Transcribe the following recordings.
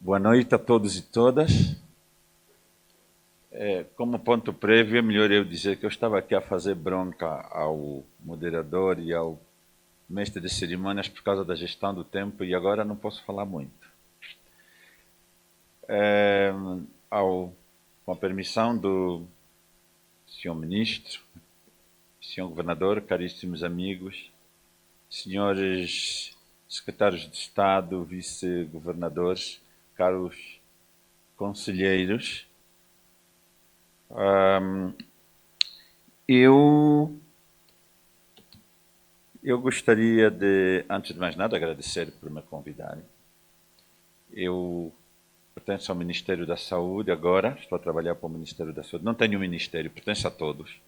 Boa noite a todos e todas. Como ponto prévio, é melhor eu dizer que eu estava aqui a fazer bronca ao moderador e ao mestre de cerimônias por causa da gestão do tempo e agora não posso falar muito. Com a permissão do senhor ministro, senhor governador, caríssimos amigos, senhores secretários de Estado, vice-governadores, caros conselheiros, eu gostaria de, antes de mais nada, agradecer por me convidarem. Eu pertenço ao Ministério da Saúde agora, estou a trabalhar para o Ministério da Saúde. Não tenho ministério, pertenço a todos,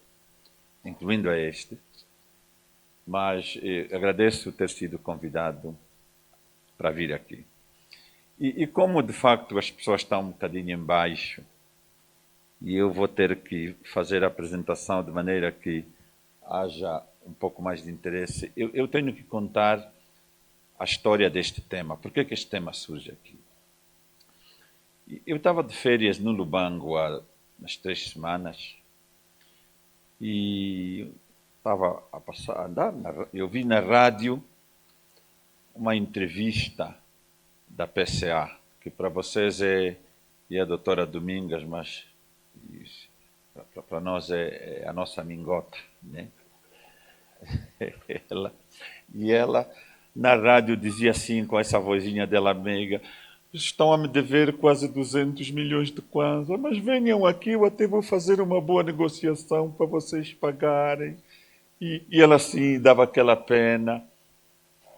incluindo a este, mas agradeço ter sido convidado para vir aqui. E como, de facto, as pessoas estão um bocadinho em baixo, e eu vou ter que fazer a apresentação de maneira que haja um pouco mais de interesse, eu tenho que contar a história deste tema. Por que este tema surge aqui? Eu estava de férias no Lubango há umas 3 semanas e estava a andar, eu vi na rádio uma entrevista da PCA, que para vocês é a doutora Domingas, mas para nós é a nossa mingota, né? Ela, na rádio, dizia assim, com essa vozinha dela meiga: estão a me dever quase 200 milhões de kwanza, mas venham aqui, eu até vou fazer uma boa negociação para vocês pagarem. E ela assim, dava aquela pena.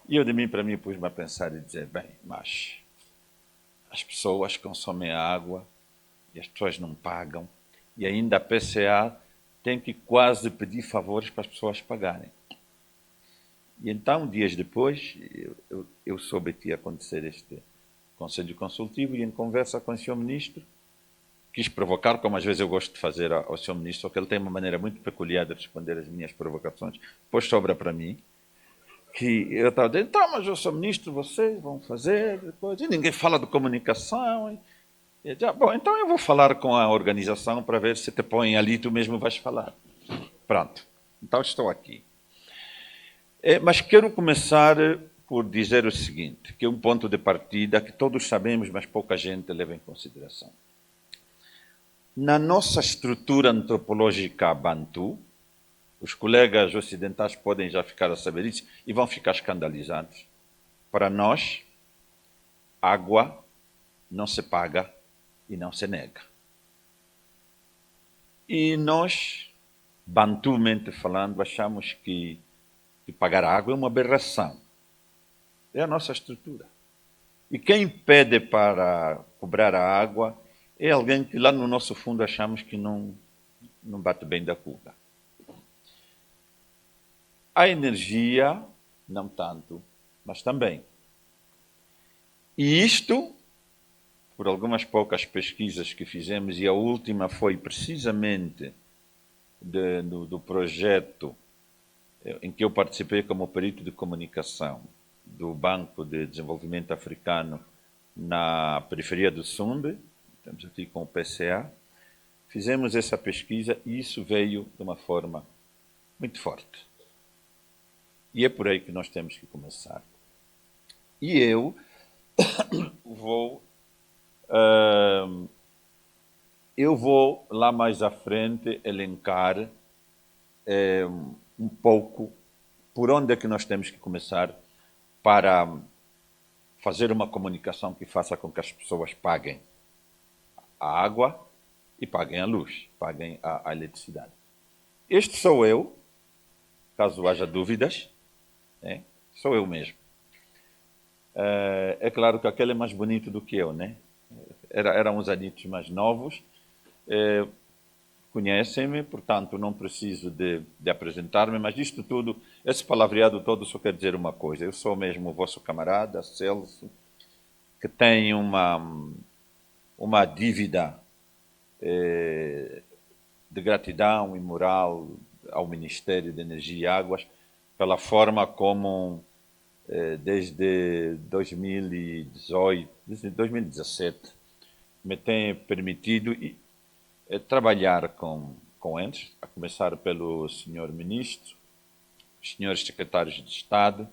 E eu de mim para mim pus-me a pensar e dizer, bem, mas as pessoas consomem água e as pessoas não pagam. E ainda a PCA tem que quase pedir favores para as pessoas pagarem. E então, dias depois, eu soube que ia acontecer este Conselho Consultivo e em conversa com o Sr. Ministro, quis provocar, como às vezes eu gosto de fazer ao Sr. Ministro, só que ele tem uma maneira muito peculiar de responder às minhas provocações, depois sobra para mim, que eu estava dizendo, então, mas o Sr. Ministro, vocês vão fazer, depois, e ninguém fala de comunicação. E eu disse, bom, então eu vou falar com a organização para ver se te põem ali, tu mesmo vais falar. Pronto, então estou aqui. Mas quero começar por dizer o seguinte, que é um ponto de partida que todos sabemos, mas pouca gente leva em consideração. Na nossa estrutura antropológica bantu, os colegas ocidentais podem já ficar a saber isso e vão ficar escandalizados. Para nós, água não se paga e não se nega. E nós, bantumente falando, achamos que pagar água é uma aberração. É a nossa estrutura. E quem pede para cobrar a água é alguém que lá no nosso fundo achamos que não bate bem da cuca. A energia, não tanto, mas também. E isto, por algumas poucas pesquisas que fizemos, e a última foi precisamente do projeto em que eu participei como perito de comunicação do Banco de Desenvolvimento Africano na periferia do Sumbe, estamos aqui com o PCA, fizemos essa pesquisa e isso veio de uma forma muito forte. E é por aí que nós temos que começar. E eu vou lá mais à frente elencar um pouco por onde é que nós temos que começar para fazer uma comunicação que faça com que as pessoas paguem a água e paguem a luz, paguem a eletricidade. Este sou eu, caso haja dúvidas, né? Sou eu mesmo. É claro que aquele é mais bonito do que eu, né? Eram uns anitos mais novos, conhecem-me, portanto não preciso de apresentar-me, mas isto tudo, esse palavreado todo só quer dizer uma coisa, eu sou mesmo o vosso camarada, Celso, que tem uma dívida de gratidão e moral ao Ministério de Energia e Águas, pela forma como desde 2018, desde 2017, me tem permitido trabalhar com eles, a começar pelo senhor ministro, os senhores secretários de Estado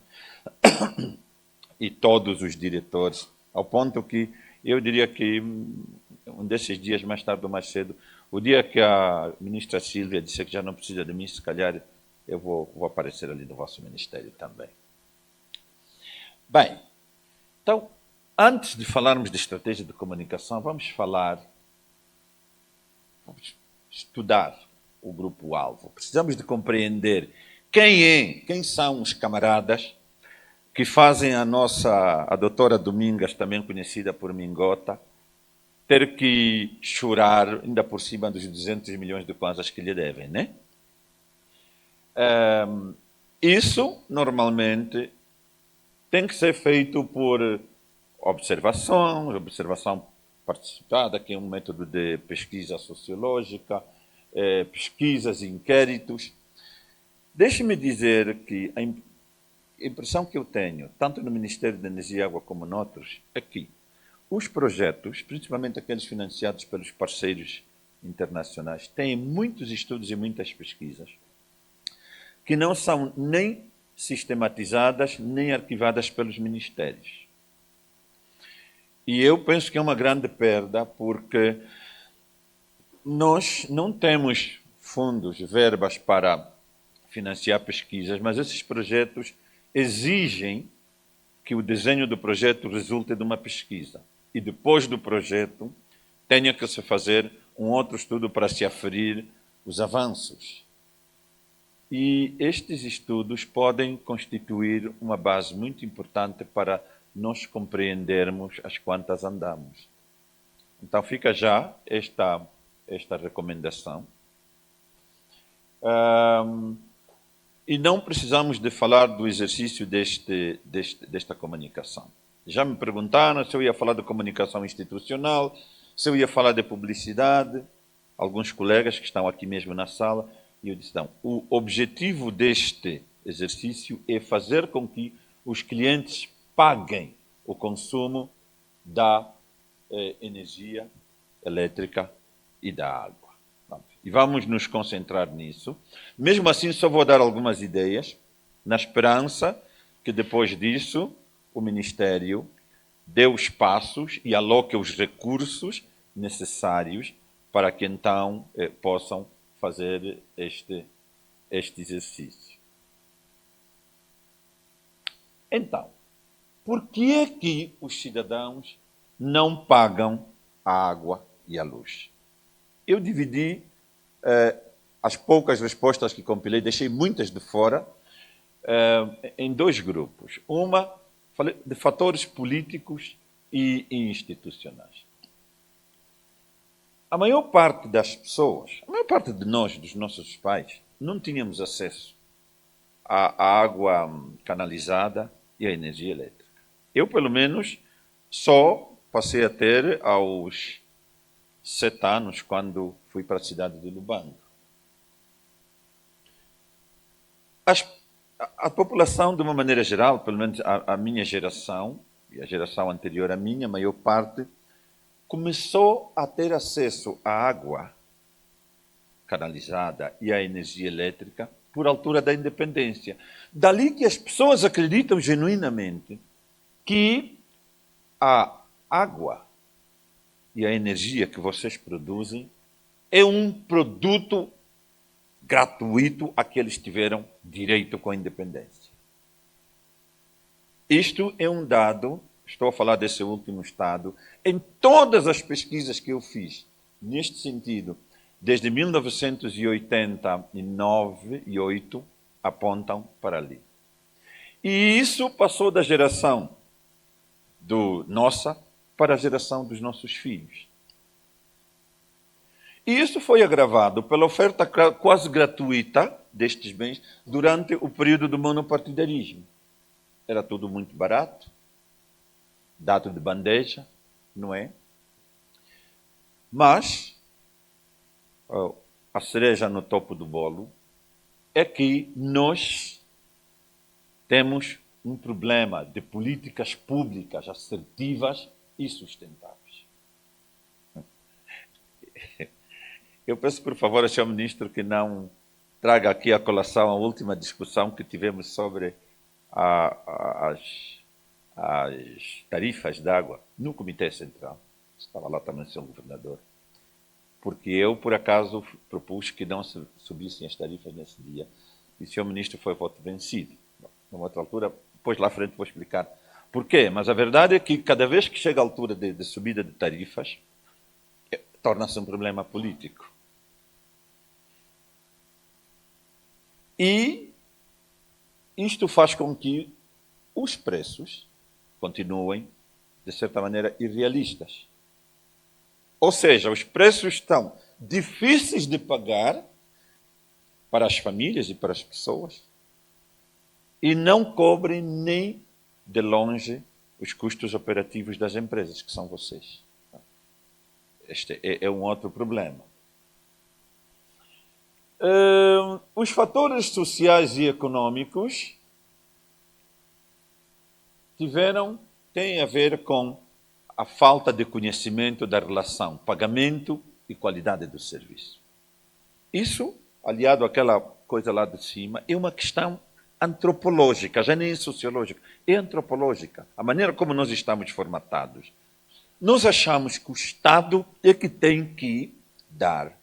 e todos os diretores, ao ponto que eu diria que um desses dias, mais tarde ou mais cedo, o dia que a ministra Sílvia disser que já não precisa de mim, se calhar eu vou aparecer ali no vosso ministério também. Bem, então, antes de falarmos de estratégia de comunicação, vamos estudar o grupo-alvo. Precisamos de compreender quem são os camaradas que fazem a doutora Domingas, também conhecida por Mingota, ter que chorar ainda por cima dos 200 milhões de kwanzas que lhe devem, né? Isso, normalmente, tem que ser feito por observação participada, que é um método de pesquisa sociológica, pesquisas e inquéritos. Deixe-me dizer que a impressão que eu tenho, tanto no Ministério da Energia e Água como noutros, é que os projetos, principalmente aqueles financiados pelos parceiros internacionais, têm muitos estudos e muitas pesquisas que não são nem sistematizadas nem arquivadas pelos ministérios. E eu penso que é uma grande perda, porque nós não temos fundos, verbas para financiar pesquisas, mas esses projetos exigem que o desenho do projeto resulte de uma pesquisa. E depois do projeto, tenha que se fazer um outro estudo para se aferir os avanços. E estes estudos podem constituir uma base muito importante para nós compreendermos as quantas andamos. Então fica já esta recomendação. E não precisamos de falar do exercício desta comunicação. Já me perguntaram se eu ia falar de comunicação institucional, se eu ia falar de publicidade. Alguns colegas que estão aqui mesmo na sala, e eu disse, não, o objetivo deste exercício é fazer com que os clientes paguem o consumo da energia elétrica e da água. E vamos nos concentrar nisso. Mesmo assim, só vou dar algumas ideias, na esperança que depois disso o Ministério dê os passos e aloque os recursos necessários para que então possam fazer este exercício. Então, por que é que os cidadãos não pagam a água e a luz? Eu dividi as poucas respostas que compilei, deixei muitas de fora, em dois grupos. Uma, falei de fatores políticos e institucionais. A maior parte das pessoas, a maior parte de nós, dos nossos pais, não tínhamos acesso à água canalizada e à energia elétrica. Eu, pelo menos, só passei a ter aos 7 anos, quando fui para a cidade de Lubango. A população, de uma maneira geral, pelo menos a minha geração, e a geração anterior à minha, a maior parte, começou a ter acesso à água canalizada e à energia elétrica por altura da independência. Dali que as pessoas acreditam genuinamente que a água e a energia que vocês produzem é um produto gratuito a que eles tiveram direito com a independência. Isto é um dado, estou a falar desse último estado, em todas as pesquisas que eu fiz neste sentido, desde 1989 e 8, apontam para ali. E isso passou da geração nossa para a geração dos nossos filhos. E isso foi agravado pela oferta quase gratuita destes bens durante o período do monopartidarismo. Era tudo muito barato, dado de bandeja, não é? Mas a cereja no topo do bolo é que nós temos um problema de políticas públicas assertivas e sustentáveis. Eu peço, por favor, ao Sr. Ministro que não traga aqui a colação a última discussão que tivemos sobre as tarifas de água no Comitê Central. Estava lá também o Sr. Governador. Porque eu, por acaso, propus que não se subissem as tarifas nesse dia. E o Sr. Ministro foi voto vencido. Numa outra altura, depois lá à frente vou explicar por quê. Mas a verdade é que cada vez que chega a altura de subida de tarifas, torna-se um problema político. E isto faz com que os preços continuem, de certa maneira, irrealistas. Ou seja, os preços estão difíceis de pagar para as famílias e para as pessoas e não cobrem nem de longe os custos operativos das empresas, que são vocês. Este é um outro problema. Os fatores sociais e econômicos têm a ver com a falta de conhecimento da relação pagamento e qualidade do serviço. Isso, aliado àquela coisa lá de cima, é uma questão antropológica, já nem sociológica, é antropológica. A maneira como nós estamos formatados. Nós achamos que o Estado é que tem que dar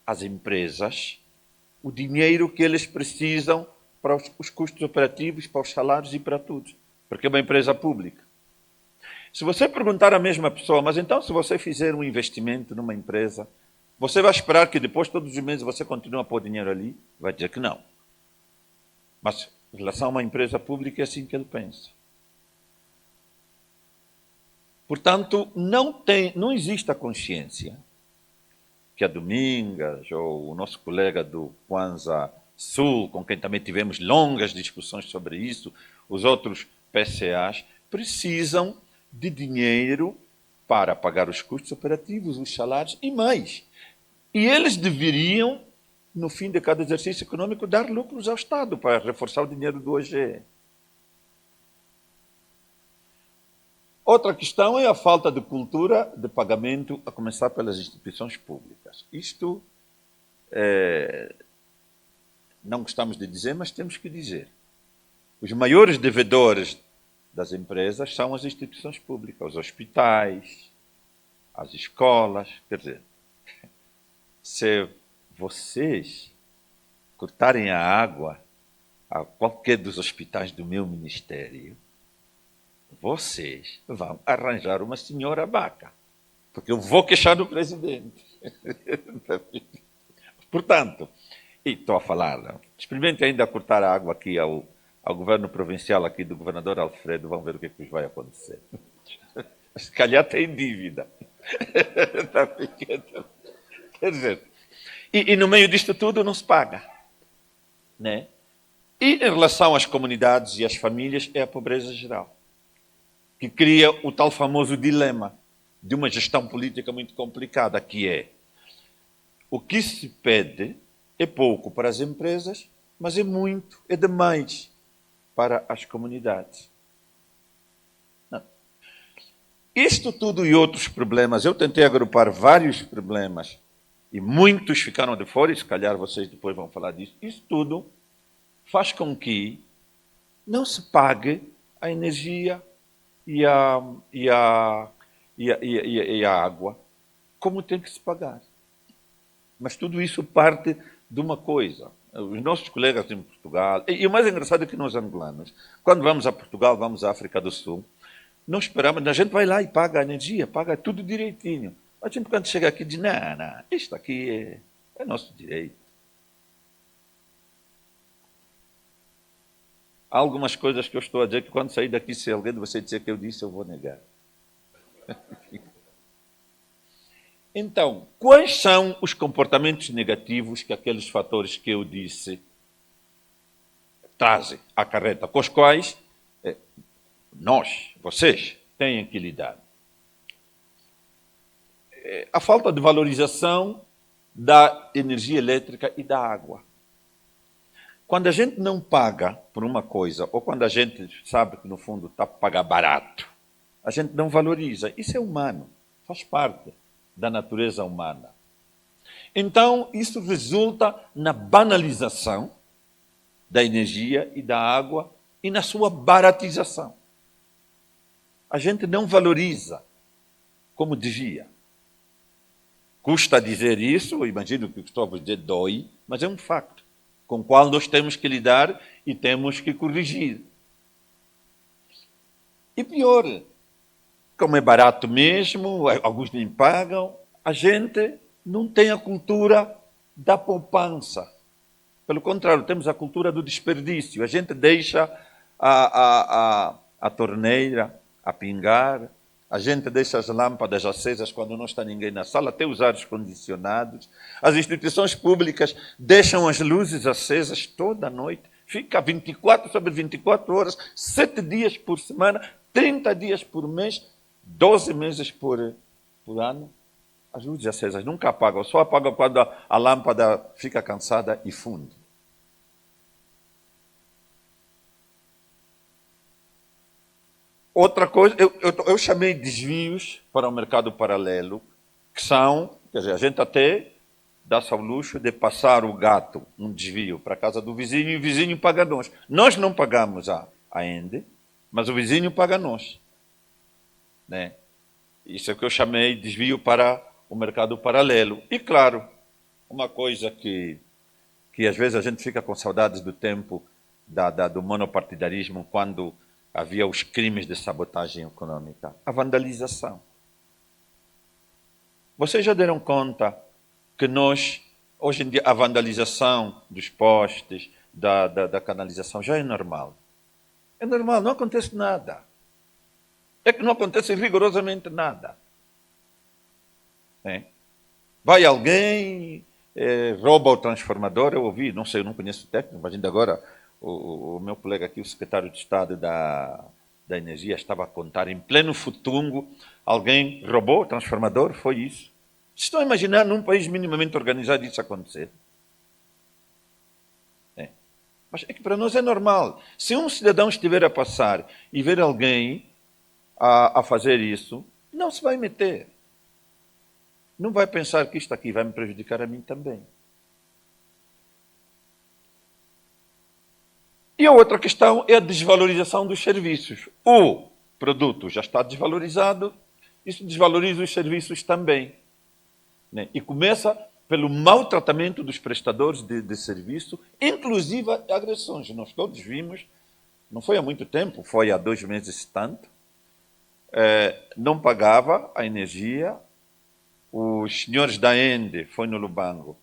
às empresas o dinheiro que eles precisam para os custos operativos, para os salários e para tudo. Porque é uma empresa pública. Se você perguntar à mesma pessoa, mas então se você fizer um investimento numa empresa, você vai esperar que depois, todos os meses, você continue a pôr dinheiro ali? Vai dizer que não. Mas em relação a uma empresa pública, é assim que ele pensa. Portanto, não existe a consciência que a Domingas, ou o nosso colega do Kwanza Sul, com quem também tivemos longas discussões sobre isso, os outros PCAs, precisam de dinheiro para pagar os custos operativos, os salários e mais. E eles deveriam, no fim de cada exercício econômico, dar lucros ao Estado para reforçar o dinheiro do OGE. Outra questão é a falta de cultura de pagamento, a começar pelas instituições públicas. Isto não gostamos de dizer, mas temos que dizer. Os maiores devedores das empresas são as instituições públicas, os hospitais, as escolas. Quer dizer, se vocês cortarem a água a qualquer dos hospitais do meu ministério, vocês vão arranjar uma senhora vaca, porque eu vou queixar do presidente. Portanto, e estou a falar, experimente ainda cortar a água aqui ao governo provincial aqui do governador Alfredo, vão ver o que vos vai acontecer. Se calhar tem dívida. Quer dizer, e no meio disto tudo não se paga. Né? E em relação às comunidades e às famílias, é a pobreza geral, que cria o tal famoso dilema de uma gestão política muito complicada, que é o que se pede é pouco para as empresas, mas é muito, é demais para as comunidades. Não. Isto tudo e outros problemas, eu tentei agrupar vários problemas e muitos ficaram de fora, e se calhar vocês depois vão falar disso. Isso tudo faz com que não se pague a energia e a água como tem que se pagar. Mas tudo isso parte de uma coisa. Os nossos colegas em Portugal, e o mais engraçado é que nós angolanos, quando vamos a Portugal, vamos à África do Sul, não esperamos, a gente vai lá e paga a energia, paga tudo direitinho. A gente quando chega aqui diz, não, isto aqui é nosso direito. Há algumas coisas que eu estou a dizer que quando sair daqui, se alguém de vocês dizer que eu disse, eu vou negar. Então, quais são os comportamentos negativos que aqueles fatores que eu disse trazem, acarretam, com os quais nós, vocês, têm que lidar? A falta de valorização da energia elétrica e da água. Quando a gente não paga por uma coisa, ou quando a gente sabe que no fundo está a pagar barato, a gente não valoriza. Isso é humano, faz parte da natureza humana. Então, isso resulta na banalização da energia e da água e na sua baratização. A gente não valoriza como devia. Custa dizer isso, eu imagino que o que estou a dizer dói, mas é um facto com o qual nós temos que lidar e temos que corrigir. E pior, como é barato mesmo, alguns nem pagam, a gente não tem a cultura da poupança. Pelo contrário, temos a cultura do desperdício. A gente deixa a torneira a pingar, a gente deixa as lâmpadas acesas quando não está ninguém na sala, até os ares condicionados. As instituições públicas deixam as luzes acesas toda a noite. Fica 24 sobre 24 horas, 7 dias por semana, 30 dias por mês, 12 meses por ano. As luzes acesas nunca apagam, só apagam quando a lâmpada fica cansada e funde. Outra coisa, eu chamei desvios para o mercado paralelo, que são, quer dizer, a gente até dá-se ao luxo de passar o gato, um desvio, para a casa do vizinho e o vizinho paga nós. Nós não pagamos a Ende, mas o vizinho paga nós. Né? Isso é o que eu chamei de desvio para o mercado paralelo. E, claro, uma coisa que às vezes a gente fica com saudades do tempo do monopartidarismo, quando havia os crimes de sabotagem econômica, a vandalização. Vocês já deram conta que nós, hoje em dia, a vandalização dos postes, da canalização, já é normal. É normal, não acontece nada. É que não acontece rigorosamente nada. Vai alguém, rouba o transformador, eu ouvi, não sei, eu não conheço o técnico, mas ainda agora o meu colega aqui, o secretário de Estado da Energia, estava a contar, em pleno Futungo, alguém roubou o transformador, foi isso. Estão a imaginar num país minimamente organizado isso acontecer? Mas é que para nós é normal. Se um cidadão estiver a passar e ver alguém a fazer isso, não se vai meter. Não vai pensar que isto aqui vai me prejudicar a mim também. E a outra questão é a desvalorização dos serviços. O produto já está desvalorizado, isso desvaloriza os serviços também. Né? E começa pelo mau tratamento dos prestadores de serviço, inclusive agressões. Nós todos vimos, não foi há muito tempo, foi há 2 meses tanto, não pagava a energia, os senhores da Ende, foi no Lubango,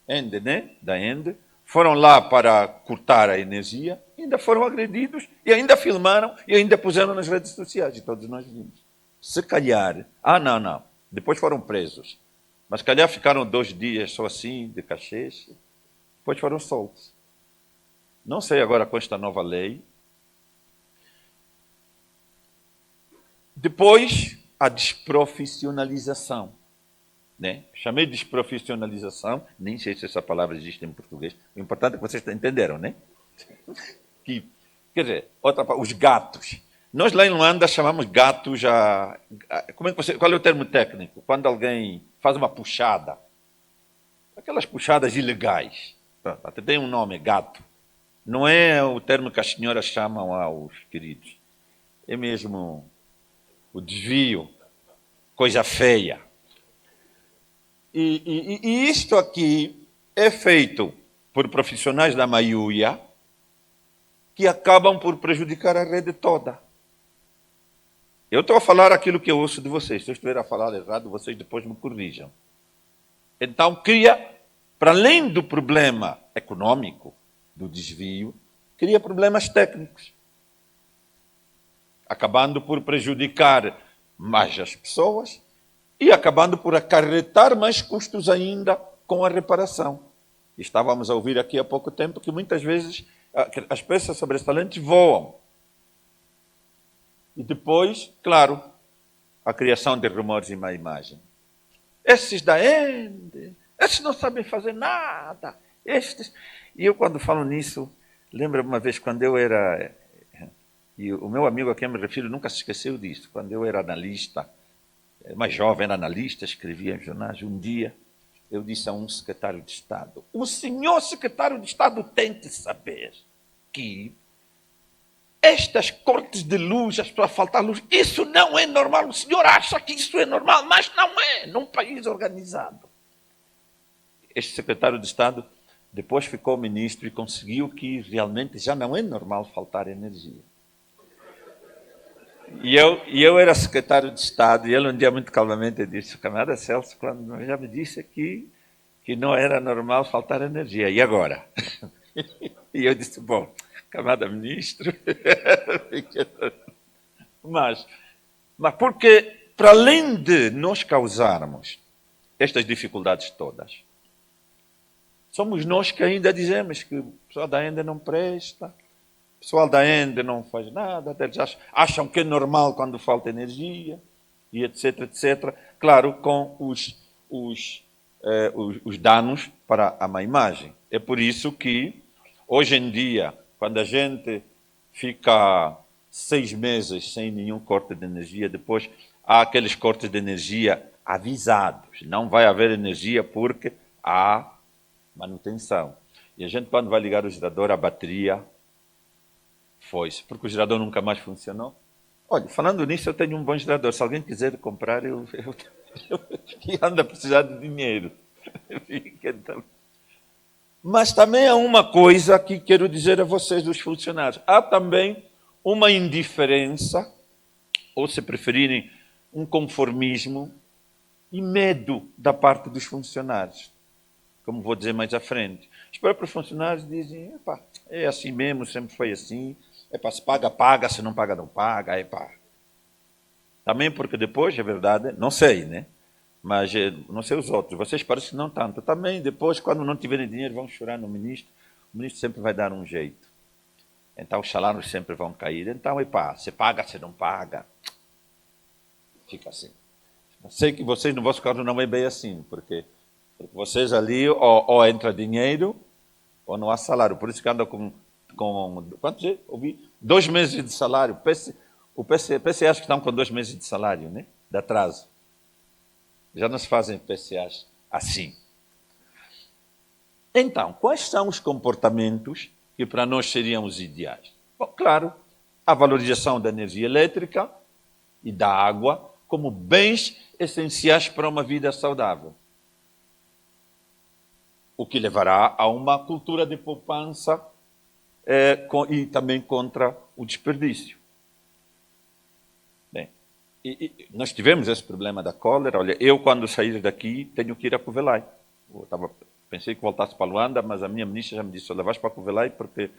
Ende, né? Da Ende, foram lá para cortar a energia, ainda foram agredidos e ainda filmaram e ainda puseram nas redes sociais, e todos nós vimos. Se calhar, não, depois foram presos, mas calhar ficaram 2 dias só assim, de cachês, depois foram soltos. Não sei agora com esta nova lei. Depois, a desprofissionalização. Né? Chamei de desprofissionalização, nem sei se essa palavra existe em português. O importante é que vocês entenderam, né? Quer dizer, os gatos. Nós lá em Luanda chamamos gatos qual é o termo técnico? Quando alguém faz uma puxada. Aquelas puxadas ilegais. Até tem um nome, gato. Não é o termo que as senhoras chamam aos queridos. É mesmo o desvio, coisa feia. E isto aqui é feito por profissionais da Maiuia que acabam por prejudicar a rede toda. Eu estou a falar aquilo que eu ouço de vocês. Se eu estiver a falar errado, vocês depois me corrijam. Então, cria, para além do problema econômico, do desvio, cria problemas técnicos, acabando por prejudicar mais as pessoas e acabando por acarretar mais custos ainda com a reparação. Estávamos a ouvir aqui há pouco tempo que muitas vezes as peças sobressalentes voam. E depois, claro, a criação de rumores e má imagem. Esses da Ende, esses não sabem fazer nada. E eu, quando falo nisso, lembro uma vez quando eu era... E o meu amigo a quem me refiro nunca se esqueceu disso. Quando eu era analista, mais jovem, era analista, escrevia em jornais, um dia eu disse a um secretário de Estado: o senhor secretário de Estado tem que saber que estas cortes de luz, as pessoas faltar luz, isso não é normal. O senhor acha que isso é normal, mas não é, num país organizado. Este secretário de Estado depois ficou ministro e conseguiu que realmente já não é normal faltar energia. E eu era secretário de Estado, e ele um dia muito calmamente disse: camarada Celso, quando já me disse que não era normal faltar energia, e agora? E eu disse: bom, camarada ministro, mas porque, para além de nós causarmos estas dificuldades todas, somos nós que ainda dizemos que o pessoal da Ende não presta, o pessoal da Ende não faz nada, eles acham que é normal quando falta energia, e etc, etc. Claro, com os danos para a má imagem. É por isso que, hoje em dia, quando a gente fica 6 meses sem nenhum corte de energia, depois há aqueles cortes de energia avisados. Não vai haver energia porque há manutenção. E a gente, quando vai ligar o gerador, a bateria foi-se, porque o gerador nunca mais funcionou. Olha, falando nisso, eu tenho um bom gerador. Se alguém quiser comprar, eu ando a precisar de dinheiro. Mas também há uma coisa que quero dizer a vocês, dos funcionários. Há também uma indiferença, ou se preferirem, um conformismo e medo da parte dos funcionários. Como vou dizer mais à frente. Os próprios funcionários dizem: epá, é assim mesmo, sempre foi assim. Epá, se paga, paga, se não paga, não paga. Epá. Também porque depois, é verdade, não sei, né? Mas não sei os outros, vocês parecem que não tanto. Também depois, quando não tiverem dinheiro, vão chorar no ministro. O ministro sempre vai dar um jeito. Então os salários sempre vão cair. Então, epá, se paga, se não paga. Fica assim. Eu sei que vocês, no vosso caso, não é bem assim, porque vocês ali ou entra dinheiro ou não há salário. Por isso que anda com quanto eu ouvi? 2 meses de salário. O PCA acho que estão com 2 meses de salário, né? De atraso. Já não se fazem PCAs assim. Então, quais são os comportamentos que para nós seriam os ideais? Bom, claro, a valorização da energia elétrica e da água como bens essenciais para uma vida saudável. O que levará a uma cultura de poupança e também contra o desperdício. Bem, nós tivemos esse problema da cólera. Olha, eu quando sair daqui tenho que ir a Covelai. Pensei que voltasse para Luanda, mas a minha ministra já me disse: olha, vais para Covelai porque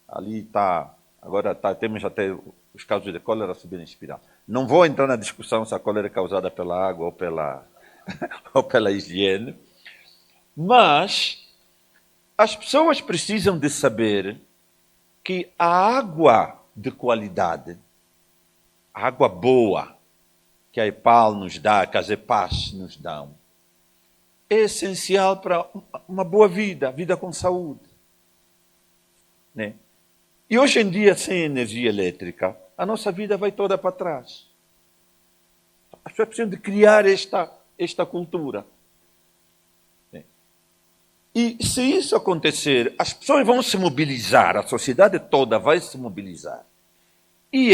ali está, agora temos até os casos de cólera subirem em espiral. Não vou entrar na discussão se a cólera é causada pela água ou ou pela higiene, mas as pessoas precisam de saber que a água de qualidade, a água boa, que a EPAL nos dá, que as EPAs nos dão, é essencial para uma boa vida, vida com saúde. Né? E hoje em dia, sem energia elétrica, a nossa vida vai toda para trás. As pessoas precisam de criar esta cultura. E se isso acontecer, as pessoas vão se mobilizar, a sociedade toda vai se mobilizar. E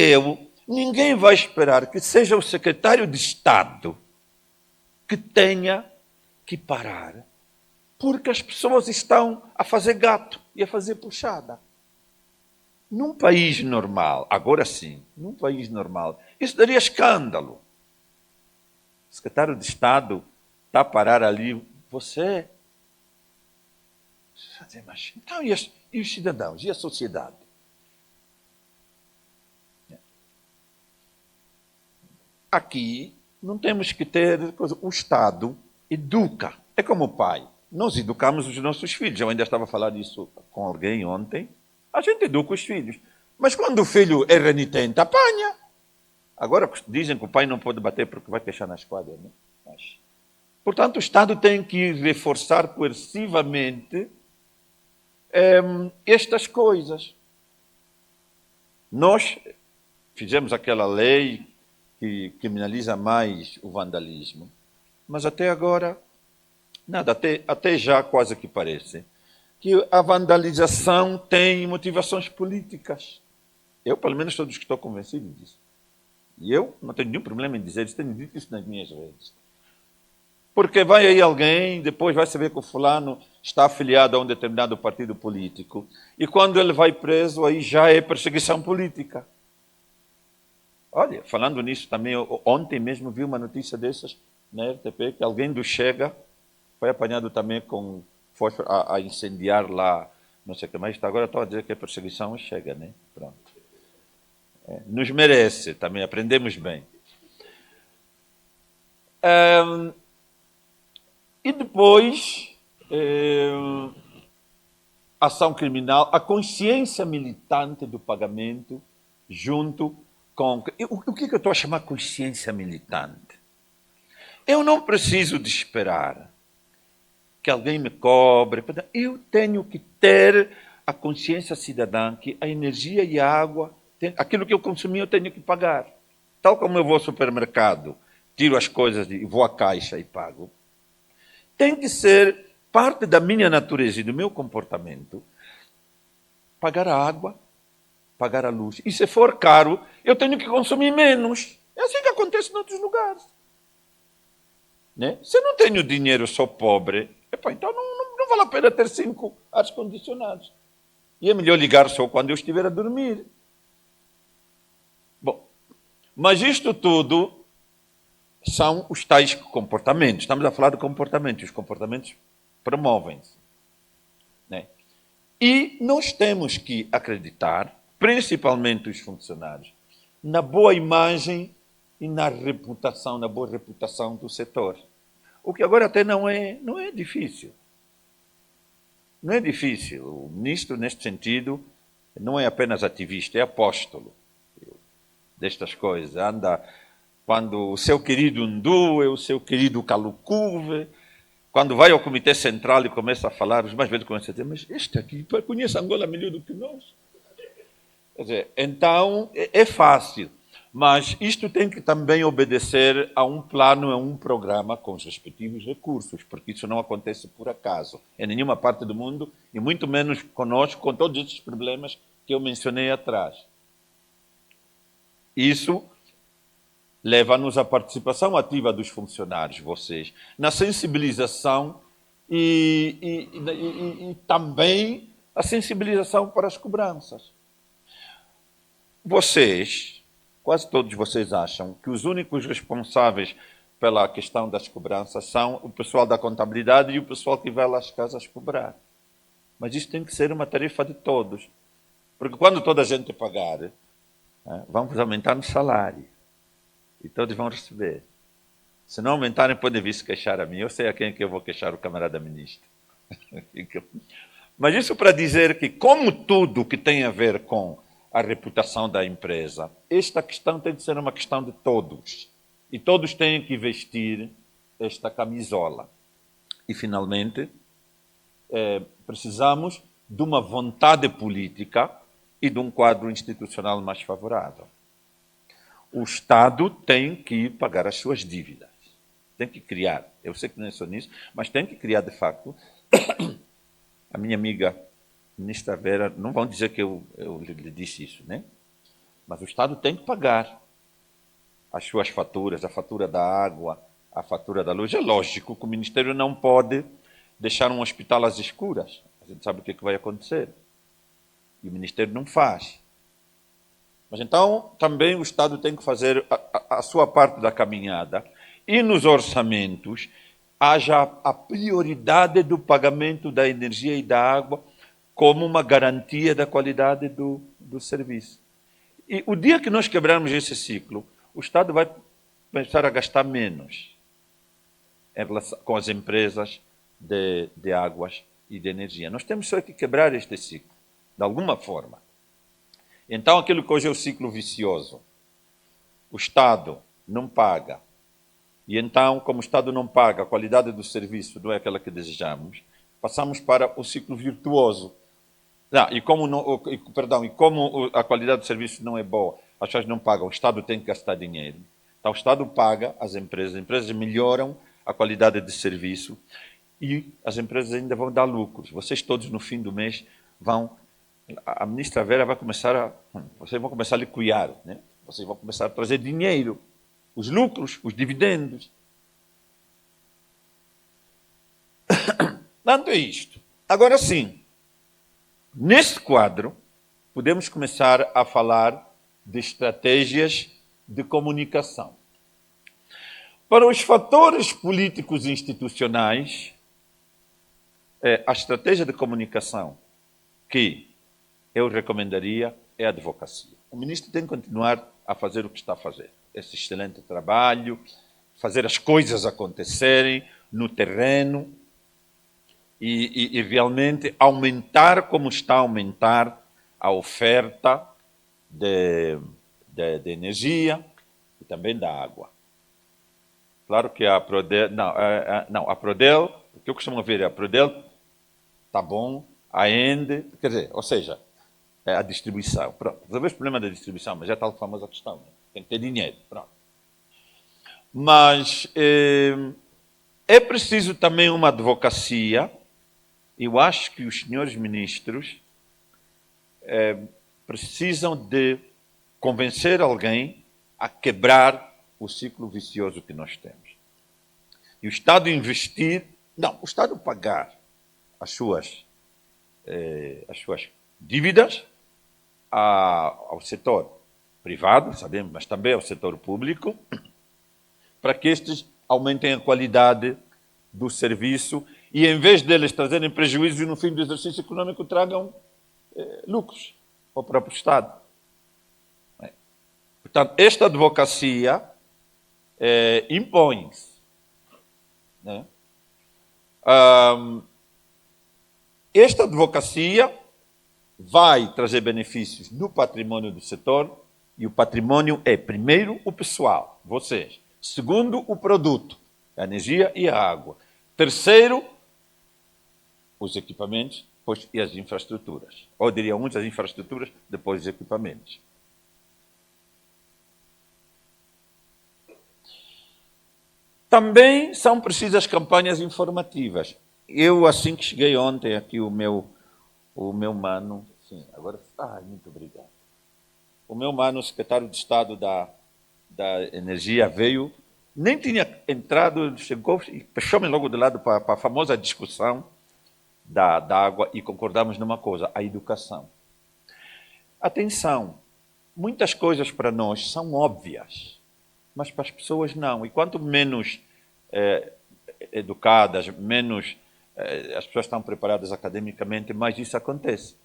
ninguém vai esperar que seja o secretário de Estado que tenha que parar, porque as pessoas estão a fazer gato e a fazer puxada. Num país normal, agora sim, num país normal, isso daria escândalo. O secretário de Estado está a parar ali, você... Mas, então, e os cidadãos? E a sociedade? Aqui não temos que ter... O Estado educa. É como o pai. Nós educamos os nossos filhos. Eu ainda estava a falar disso com alguém ontem. A gente educa os filhos. Mas quando o filho é renitente, apanha. Agora dizem que o pai não pode bater porque vai fechar na esquadra. Né? Portanto, o Estado tem que reforçar coercivamente estas coisas. Nós fizemos aquela lei que criminaliza mais o vandalismo, mas até agora, nada, até já quase que parece que a vandalização tem motivações políticas. Eu, pelo menos, sou dos que estou convencido disso. E eu não tenho nenhum problema em dizer isso, tenho dito isso nas minhas redes. Porque vai aí alguém, depois vai saber que o fulano está afiliado a um determinado partido político, e quando ele vai preso, aí já é perseguição política. Olha, falando nisso também, ontem mesmo vi uma notícia dessas na RTP, que alguém do Chega foi apanhado também com fósforo a incendiar lá, não sei o que mais. Agora estou a dizer que é perseguição, chega, né? Pronto. Nos merece, também aprendemos bem. E depois, ação criminal, a consciência militante do pagamento junto com... O que eu estou a chamar consciência militante? Eu não preciso de esperar que alguém me cobre. Eu tenho que ter a consciência cidadã que a energia e a água, aquilo que eu consumi, eu tenho que pagar. Tal como eu vou ao supermercado, tiro as coisas e vou à caixa e pago. Tem que ser parte da minha natureza e do meu comportamento pagar a água, pagar a luz. E se for caro, eu tenho que consumir menos. É assim que acontece em outros lugares. Né? Se eu não tenho dinheiro, sou pobre, então não vale a pena ter 5 ar-condicionados. E é melhor ligar só quando eu estiver a dormir. Bom, mas isto tudo são os tais comportamentos. Estamos a falar de comportamentos. Os comportamentos promovem-se. Né? E nós temos que acreditar, principalmente os funcionários, na boa imagem e na boa reputação do setor. O que agora até não é difícil. Não é difícil. O ministro, neste sentido, não é apenas ativista, é apóstolo destas coisas. Anda quando o seu querido Ndue, o seu querido Kalukuve, quando vai ao Comitê Central e começa a falar, os mais velhos começam a dizer, mas este aqui conhece Angola melhor do que nós. Quer dizer, então, é fácil. Mas isto tem que também obedecer a um plano, a um programa com os respectivos recursos, porque isso não acontece por acaso em nenhuma parte do mundo, e muito menos conosco, com todos esses problemas que eu mencionei atrás. Isso leva-nos à participação ativa dos funcionários, vocês, na sensibilização e também a sensibilização para as cobranças. Vocês, quase todos vocês acham que os únicos responsáveis pela questão das cobranças são o pessoal da contabilidade e o pessoal que vai lá às casas cobrar. Mas isso tem que ser uma tarefa de todos. Porque quando toda a gente pagar, vamos aumentar no salário. E todos vão receber. Se não aumentarem, podem vir se queixar a mim. Eu sei a quem é que eu vou queixar, o camarada ministro. Mas isso para dizer que, como tudo que tem a ver com a reputação da empresa, esta questão tem de ser uma questão de todos. E todos têm que vestir esta camisola. E, finalmente, precisamos de uma vontade política e de um quadro institucional mais favorável. O Estado tem que pagar as suas dívidas. Tem que criar. Eu sei que não é só nisso, mas tem que criar, de facto. A minha amiga ministra Vera, não vão dizer que eu lhe disse isso, né? Mas o Estado tem que pagar as suas faturas, a fatura da água, a fatura da luz. É lógico que o Ministério não pode deixar um hospital às escuras. A gente sabe o que vai acontecer. E o Ministério não faz. Mas então também o Estado tem que fazer a sua parte da caminhada e nos orçamentos haja a prioridade do pagamento da energia e da água como uma garantia da qualidade do serviço. E o dia que nós quebrarmos esse ciclo, o Estado vai começar a gastar menos em relação, com as empresas de águas e de energia. Nós temos só que quebrar este ciclo, de alguma forma. Então, aquilo que hoje é o ciclo vicioso, o Estado não paga, e então, como o Estado não paga, a qualidade do serviço não é aquela que desejamos, passamos para o ciclo virtuoso, Não, e como a qualidade do serviço não é boa, as pessoas não pagam, o Estado tem que gastar dinheiro. Então o Estado paga as empresas melhoram a qualidade de serviço e as empresas ainda vão dar lucros. Vocês todos no fim do mês a ministra Vera vai começar vocês vão começar a liquidar, né? Vocês vão começar a trazer dinheiro, os lucros, os dividendos. Tanto é isto. Agora sim, neste quadro, podemos começar a falar de estratégias de comunicação. Para os fatores políticos e institucionais, a estratégia de comunicação que eu recomendaria é a advocacia. O ministro tem que continuar a fazer o que está a fazer. Esse excelente trabalho, fazer as coisas acontecerem no terreno e realmente aumentar como está a aumentar a oferta de energia e também da água. Claro que a Prodel, a Prodel, o que eu costumo ver é a Prodel, tá bom, a Ende, quer dizer, ou seja, a distribuição. Pronto, resolveu o problema da distribuição, mas é a tal famosa questão, né? Tem que ter dinheiro, pronto. Mas é preciso também uma advocacia. Eu acho que os senhores ministros precisam de convencer alguém a quebrar o ciclo vicioso que nós temos. E o Estado investir, não, o Estado pagar as suas dívidas ao setor privado, sabemos, mas também ao setor público, para que estes aumentem a qualidade do serviço e, em vez deles trazerem prejuízo no fim do exercício econômico, tragam lucros ao próprio Estado. Portanto, esta advocacia impõe-se. Né? Esta advocacia vai trazer benefícios no patrimônio do setor, e o patrimônio é, primeiro, o pessoal, vocês. Segundo, o produto, a energia e a água. Terceiro, os equipamentos, depois e as infraestruturas. Ou diria uns, as infraestruturas, depois os equipamentos. Também são precisas campanhas informativas. Eu, assim que cheguei ontem, aqui o meu mano, sim, agora, muito obrigado. O meu mano, o secretário de Estado da Energia, veio, nem tinha entrado, chegou e fechou-me logo de lado para a famosa discussão da água e concordamos numa coisa, a educação. Atenção, muitas coisas para nós são óbvias, mas para as pessoas não. E quanto menos educadas, menos as pessoas estão preparadas academicamente, mais isso acontece.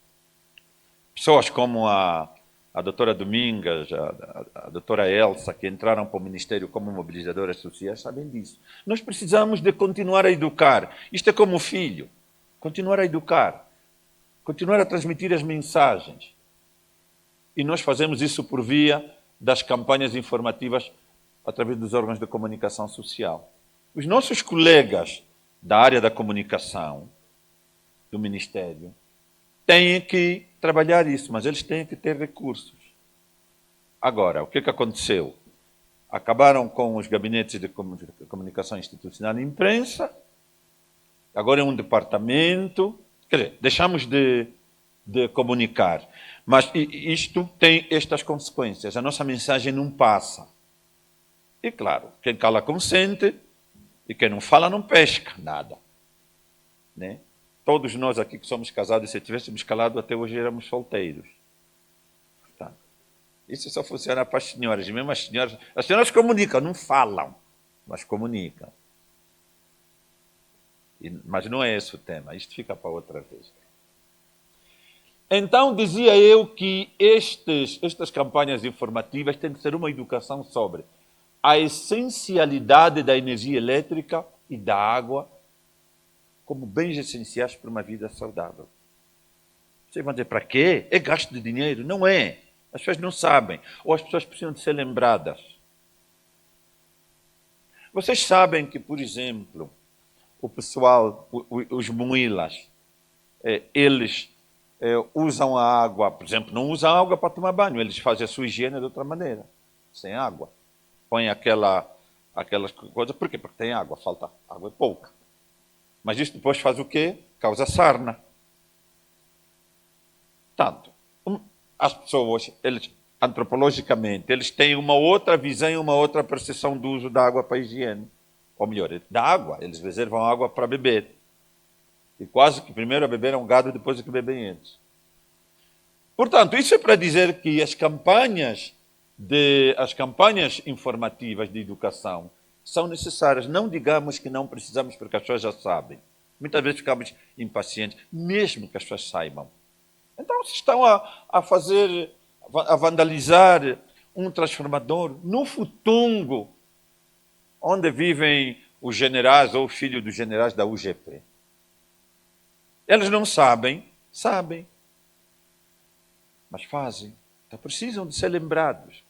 Pessoas como a doutora Domingas, a doutora Elsa, que entraram para o Ministério como mobilizadoras sociais, sabem disso. Nós precisamos de continuar a educar. Isto é como o filho. Continuar a educar. Continuar a transmitir as mensagens. E nós fazemos isso por via das campanhas informativas através dos órgãos de comunicação social. Os nossos colegas da área da comunicação, do Ministério, têm que trabalhar isso, mas eles têm que ter recursos. Agora, o que aconteceu? Acabaram com os gabinetes de comunicação institucional e imprensa, agora é um departamento, quer dizer, deixamos de comunicar. Mas isto tem estas consequências, a nossa mensagem não passa. E claro, quem cala consente e quem não fala não pesca nada. Né? Todos nós aqui que somos casados, se tivéssemos calado, até hoje éramos solteiros. Tá? Isso só funciona para as senhoras. Mesmo as senhoras comunicam, não falam, mas comunicam. Mas não é esse o tema, isto fica para outra vez. Então, dizia eu que estas campanhas informativas têm que ser uma educação sobre a essencialidade da energia elétrica e da água como bens essenciais para uma vida saudável. Vocês vão dizer, para quê? É gasto de dinheiro? Não é. As pessoas não sabem. Ou as pessoas precisam de ser lembradas. Vocês sabem que, por exemplo, o pessoal, os muilas, eles usam a água, por exemplo, não usam água para tomar banho, eles fazem a sua higiene de outra maneira, sem água. Põem aquelas coisas, por quê? Porque tem água, falta água é pouca. Mas isso depois faz o quê? Causa sarna. Tanto, as pessoas, eles, antropologicamente, eles têm uma outra visão e uma outra percepção do uso da água para a higiene. Ou melhor, da água, eles reservam água para beber. E quase que primeiro a beber é um gado, depois é que bebem eles. Portanto, isso é para dizer que as campanhas informativas de educação são necessárias. Não digamos que não precisamos, porque as pessoas já sabem. Muitas vezes ficamos impacientes, mesmo que as pessoas saibam. Então, se estão a vandalizar um transformador no Futungo, onde vivem os generais ou os filhos dos generais da UGP. Eles não sabem, sabem, mas fazem. Então precisam de ser lembrados.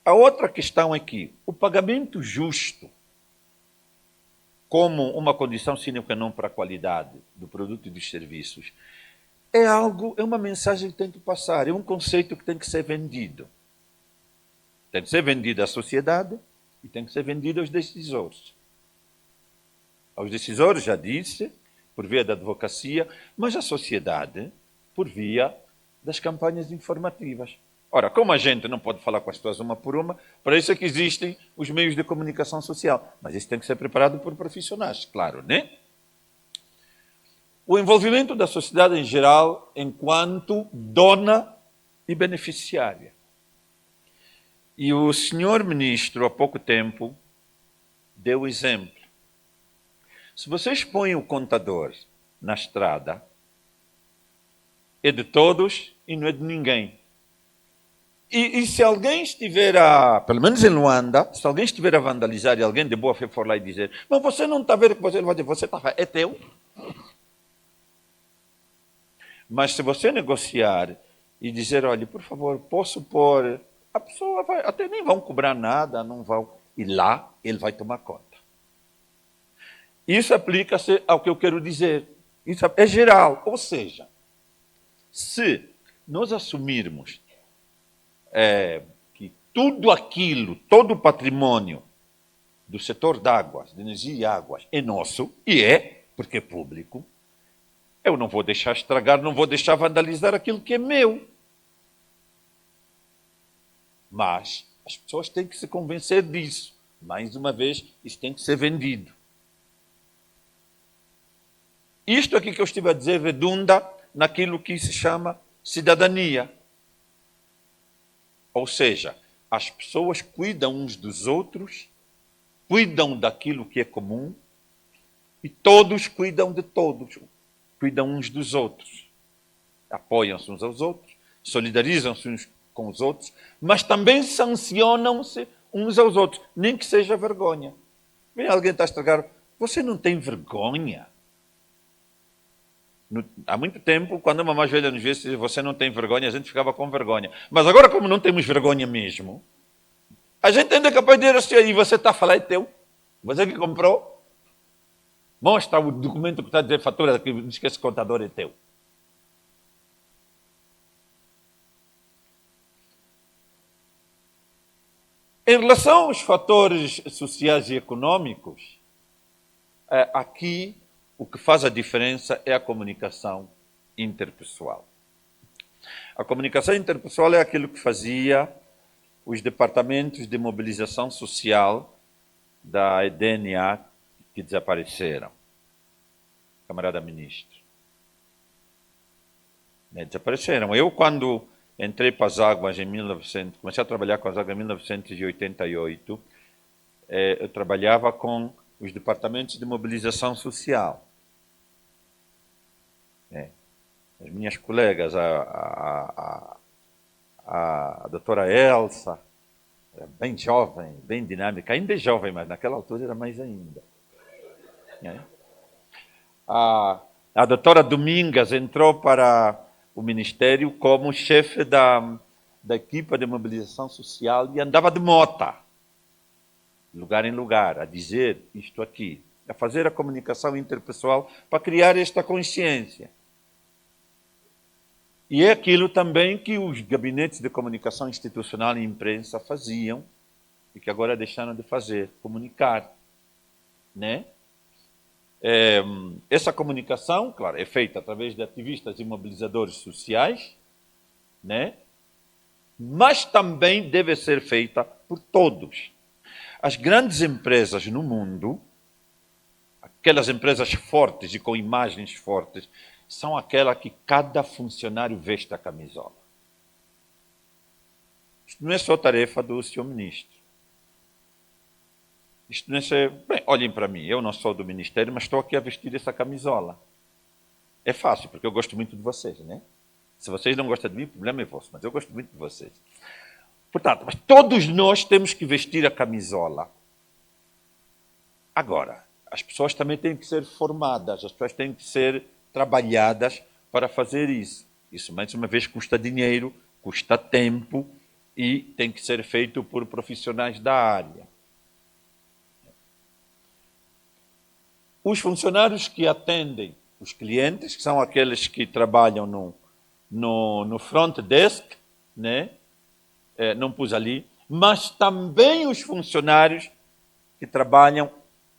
A outra questão é que o pagamento justo, como uma condição sine qua non para a qualidade do produto e dos serviços, é uma mensagem que tem que passar, é um conceito que tem que ser vendido. Tem que ser vendido à sociedade e tem que ser vendido aos decisores. Aos decisores, já disse, por via da advocacia, mas à sociedade, por via das campanhas informativas. Ora, como a gente não pode falar com as pessoas uma por uma, para isso é que existem os meios de comunicação social. Mas isso tem que ser preparado por profissionais, claro, né? O envolvimento da sociedade em geral enquanto dona e beneficiária. E o senhor ministro, há pouco tempo, deu o exemplo. Se vocês põem o contador na estrada, é de todos e não é de ninguém. E se alguém estiver pelo menos em Luanda, se alguém estiver a vandalizar e alguém de boa fé for lá e dizer, mas você não está vendo que você vai dizer, você está, é teu. Mas se você negociar e dizer, olha, por favor, posso pôr, a pessoa vai, até nem vão cobrar nada, não vão, e lá ele vai tomar conta. Isso aplica-se ao que eu quero dizer. Isso é geral, ou seja, se nós assumirmos que tudo aquilo, todo o patrimônio do setor de águas, de energia e águas, é nosso, e é, porque é público, eu não vou deixar estragar, não vou deixar vandalizar aquilo que é meu. Mas as pessoas têm que se convencer disso. Mais uma vez, isso tem que ser vendido. Isto aqui que eu estive a dizer redunda naquilo que se chama cidadania. Ou seja, as pessoas cuidam uns dos outros, cuidam daquilo que é comum, e todos cuidam de todos, cuidam uns dos outros. Apoiam-se uns aos outros, solidarizam-se uns com os outros, mas também sancionam-se uns aos outros, nem que seja vergonha. Vem alguém está a estragar, você não tem vergonha? Há muito tempo, quando uma mais velha nos disse você não tem vergonha, a gente ficava com vergonha. Mas agora, como não temos vergonha mesmo, a gente ainda é capaz de dizer assim, e você está a falar, é teu? Você que comprou? Mostra o documento que está a dizer fatura, que diz que esse contador é teu. Em relação aos fatores sociais e econômicos, aqui o que faz a diferença é a comunicação interpessoal. A comunicação interpessoal é aquilo que fazia os departamentos de mobilização social da EDNA que desapareceram. Camarada ministro. Desapareceram. Eu, quando entrei para as águas comecei a trabalhar com as águas em 1988, eu trabalhava com os departamentos de mobilização social. As minhas colegas, a doutora Elsa, bem jovem, bem dinâmica, ainda é jovem, mas naquela altura era mais ainda. A doutora Domingas entrou para o Ministério como chefe da equipa de mobilização social e andava de mota, lugar em lugar, a dizer isto aqui, a fazer a comunicação interpessoal para criar esta consciência. E é aquilo também que os gabinetes de comunicação institucional e imprensa faziam e que agora deixaram de fazer, comunicar, né? Essa comunicação, claro, é feita através de ativistas e mobilizadores sociais, né? Mas também deve ser feita por todos. As grandes empresas no mundo, aquelas empresas fortes e com imagens fortes, são aquelas que cada funcionário veste a camisola. Isto não é só tarefa do senhor ministro. Isto não é só... Bem, olhem para mim, eu não sou do ministério, mas estou aqui a vestir essa camisola. É fácil, porque eu gosto muito de vocês, né? Se vocês não gostam de mim, o problema é vosso, mas eu gosto muito de vocês. Portanto, mas todos nós temos que vestir a camisola. Agora, as pessoas também têm que ser formadas, as pessoas têm que ser trabalhadas para fazer isso. Isso, mais uma vez, custa dinheiro, custa tempo e tem que ser feito por profissionais da área. Os funcionários que atendem os clientes, que são aqueles que trabalham no front desk, né? Não pus ali, mas também os funcionários que trabalham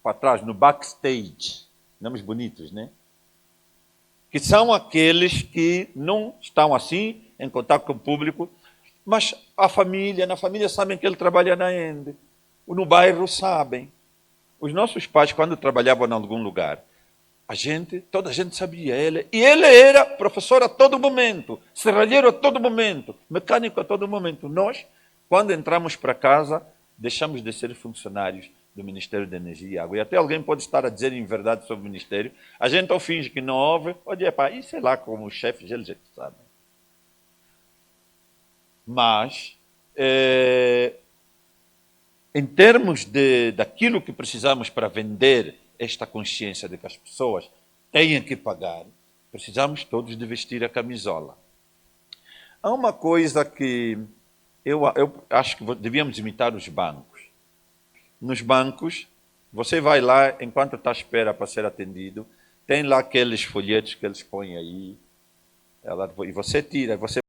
para trás, no backstage, nomes bonitos, né? Que são aqueles que não estão assim, em contato com o público, mas na família sabem que ele trabalha na Ende, no bairro sabem. Os nossos pais, quando trabalhavam em algum lugar, toda a gente sabia ele, e ele era professor a todo momento, serralheiro a todo momento, mecânico a todo momento. Nós, quando entramos para casa, deixamos de ser funcionários do Ministério da Energia e Água. E até alguém pode estar a dizer em verdade sobre o Ministério, a gente ou finge que não ouve, ou diz, e sei lá, como os chefes, eles já sabem. Mas, em termos daquilo que precisamos para vender esta consciência de que as pessoas têm que pagar, precisamos todos de vestir a camisola. Há uma coisa que eu acho que devíamos imitar os bancos. Nos bancos, você vai lá, enquanto está à espera para ser atendido, tem lá aqueles folhetos que eles põem aí, e você tira, você